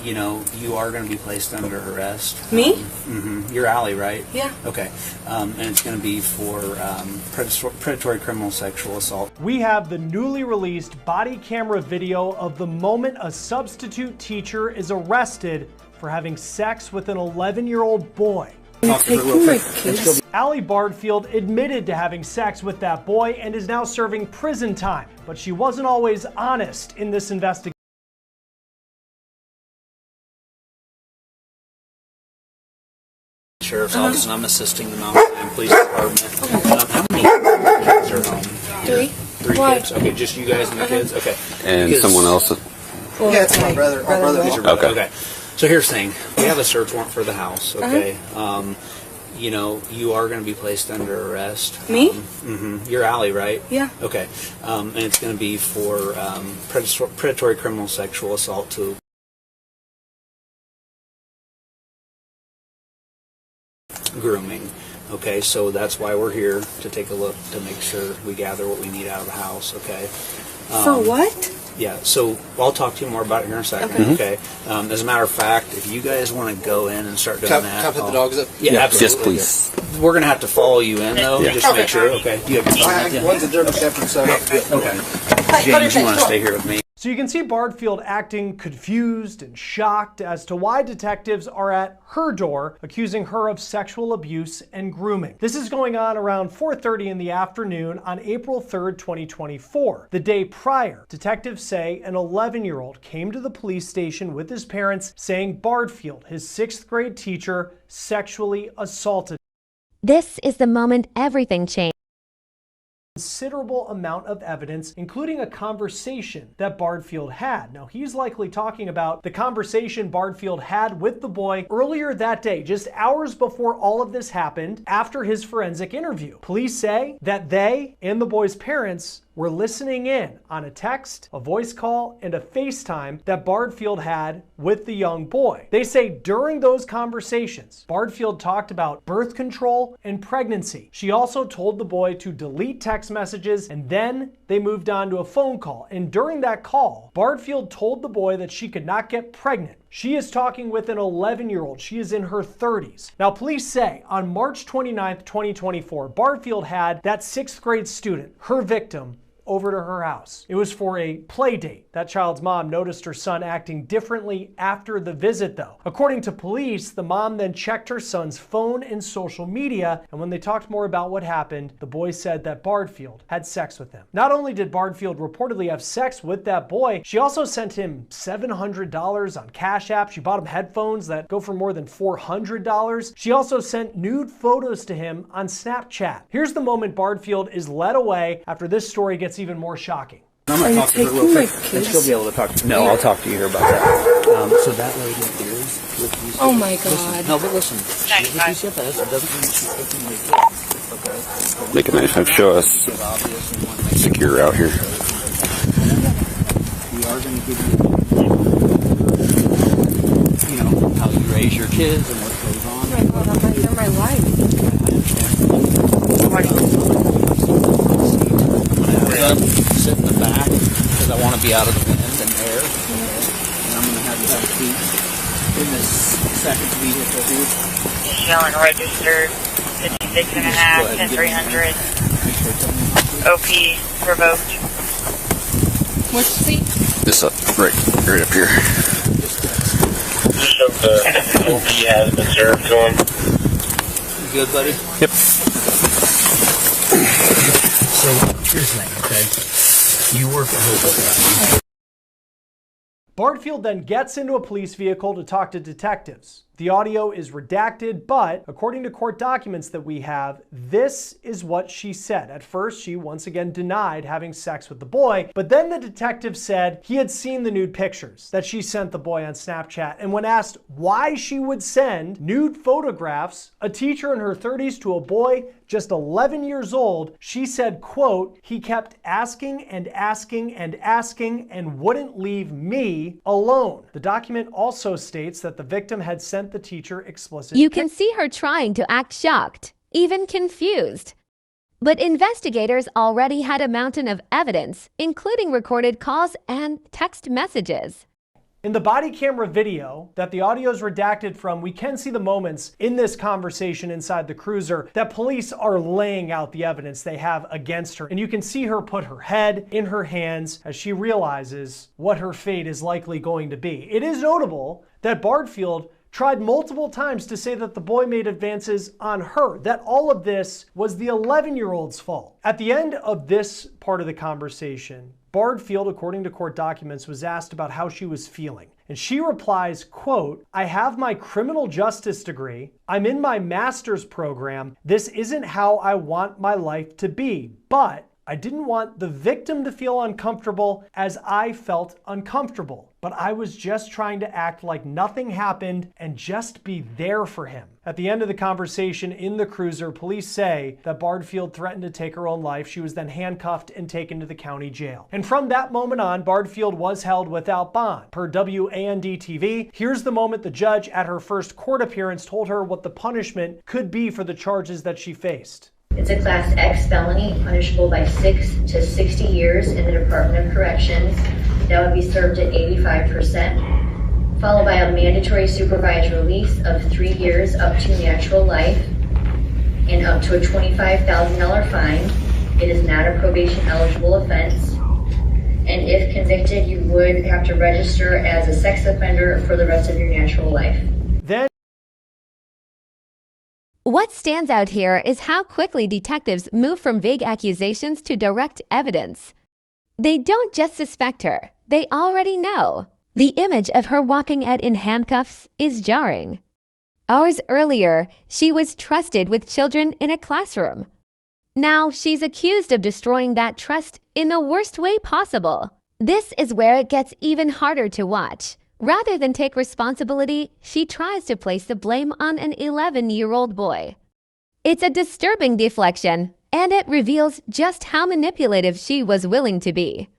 you know, you are going to be placed under arrest. Me? You're Ally, right? Yeah. Okay. And it's going to be for predatory criminal sexual assault. We have the newly released body camera video of the moment a substitute teacher is arrested for having sex with an 11-year-old boy. Ally Bardfield admitted to having sex with that boy and is now serving prison time, but she wasn't always honest in this investigation. Sheriff's Office, and I'm assisting the Mountain Police Department. How many kids are home? Three Why? kids? Okay, just you guys and the kids? Okay. And Because- someone else? Yeah, it's my brother. He's your brother. Okay. Okay. So here's the thing. We have a search warrant for the house, okay? You know, you are going to be placed under arrest. Me? You're Ally, right? Yeah. Okay. And it's going to be for predatory criminal sexual assault to grooming. Okay, so that's why we're here, to take a look, to make sure we gather what we need out of the house, okay? For what? Yeah, so I'll talk to you more about it here in a second, okay? As a matter of fact, if you guys want to go in and start doing that... Can I put the dogs up? Yeah, absolutely. Yes, please. We're going to have to follow you in, though, just to make sure, okay? Do you have your phone with you? One's a German Shepherd, so... Okay. James, you want to stay here with me? So you can see Bardfield acting confused and shocked as to why detectives are at her door accusing her of sexual abuse and grooming. This is going on around 4:30 in the afternoon on April 3rd, 2024. The day prior, detectives say an 11-year-old came to the police station with his parents saying Bardfield, his 6th grade teacher, sexually assaulted. This is the moment everything changed. Considerable amount of evidence, including a conversation that Bardfield had. Now, he's likely talking about the conversation Bardfield had with the boy earlier that day, just hours before all of this happened, after his forensic interview. Police say that they and the boy's parents were listening in on a text, a voice call, and a FaceTime that Bardfield had with the young boy. They say during those conversations, Bardfield talked about birth control and pregnancy. She also told the boy to delete text messages, and then they moved on to a phone call. And during that call, Bardfield told the boy that she could not get pregnant. She is talking with an 11-year-old. She is in her 30s. Now, police say on March 29th, 2024, Bardfield had that 6th grade student, her victim, over to her house. It was for a play date. That child's mom noticed her son acting differently after the visit, though. According to police, the mom then checked her son's phone and social media, and when they talked more about what happened, the boy said that Bardfield had sex with him. Not only did Bardfield reportedly have sex with that boy, she also sent him $700 on Cash App. She bought him headphones that go for more than $400. She also sent nude photos to him on Snapchat. Here's the moment Bardfield is led away after this story gets even more shocking. I'm going to talk to her real quick, and she'll be able to talk to you. No, I'll talk to you here about that. So that lady is with you. Oh my God. No, but listen, she's with UCFS. It doesn't mean she's taking your kids. Okay? Make a nice time. Show us secure out here. We are going to give you know, how you raise your kids and what goes on. Oh my God, you're my life. Sit in the back because I want to be out of the wind and air. And I'm going to have you have a seat in this second vehicle here. Showing registered 56 and a half, 10,300. OP revoked. Which seat? This up, right up here. Just hope the OP has been served to him. You good, buddy? Yep. So here's the thing, okay? You work at Hope. Bardfield then gets into a police vehicle to talk to detectives. The audio is redacted, but according to court documents that we have, this is what she said. At first, she once again denied having sex with the boy, but then the detective said he had seen the nude pictures that she sent the boy on Snapchat. And when asked why she would send nude photographs, a teacher in her 30s, to a boy just 11 years old, she said, quote, "He kept asking and asking and asking and wouldn't leave me alone." The document also states that the victim had sent the teacher explicit. You can see her trying to act shocked, even confused. But investigators already had a mountain of evidence, including recorded calls and text messages. In the body camera video that the audio is redacted from, we can see the moments in this conversation inside the cruiser that police are laying out the evidence they have against her. And you can see her put her head in her hands as she realizes what her fate is likely going to be. It is notable that Bardfield tried multiple times to say that the boy made advances on her, that all of this was the 11-year-old's fault. At the end of this part of the conversation, Bardfield, according to court documents, was asked about how she was feeling. And she replies, quote, "I have my criminal justice degree. I'm in my master's program. This isn't how I want my life to be, but I didn't want the victim to feel uncomfortable as I felt uncomfortable. But I was just trying to act like nothing happened and just be there for him." At the end of the conversation in the cruiser, police say that Bardfield threatened to take her own life. She was then handcuffed and taken to the county jail. And from that moment on, Bardfield was held without bond. Per WAND TV, here's the moment the judge at her first court appearance told her what the punishment could be for the charges that she faced. It's a Class X felony, punishable by 6 to 60 years in the Department of Corrections. That would be served at 85%, followed by a mandatory supervised release of 3 years up to natural life and up to a $25,000 fine. It is not a probation eligible offense. And if convicted, you would have to register as a sex offender for the rest of your natural life. Then What stands out here is how quickly detectives move from vague accusations to direct evidence. They don't just suspect her, they already know. The image of her walking out in handcuffs is jarring. Hours earlier, she was trusted with children in a classroom. Now she's accused of destroying that trust in the worst way possible. This is where it gets even harder to watch. Rather than take responsibility, she tries to place the blame on an 11-year-old boy. It's a disturbing deflection, and it reveals just how manipulative she was willing to be.